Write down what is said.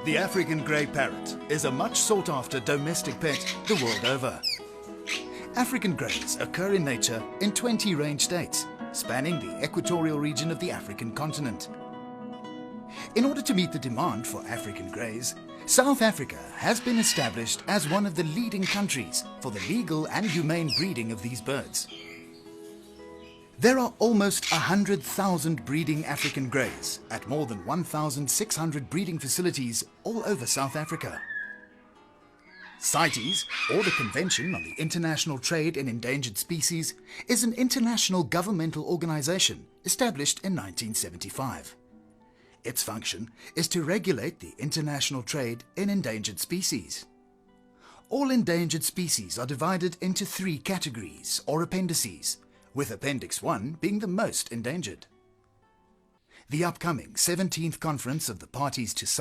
The African grey parrot is a much sought-after domestic pet the world over. African greys occur in nature in 20 range states, spanning the equatorial region of the African continent. In order to meet the demand for African greys, South Africa has been established as one of the leading countries for the legal and humane breeding of these birds. There are almost 100,000 breeding African greys at more than 1,600 breeding facilities all over South Africa. CITES, or the Convention on the International Trade in Endangered Species, is an international governmental organization established in 1975. Its function is to regulate the international trade in endangered species. All endangered species are divided into 3 categories or appendices, with Appendix 1 being the most endangered. The upcoming 17th Conference of the Parties to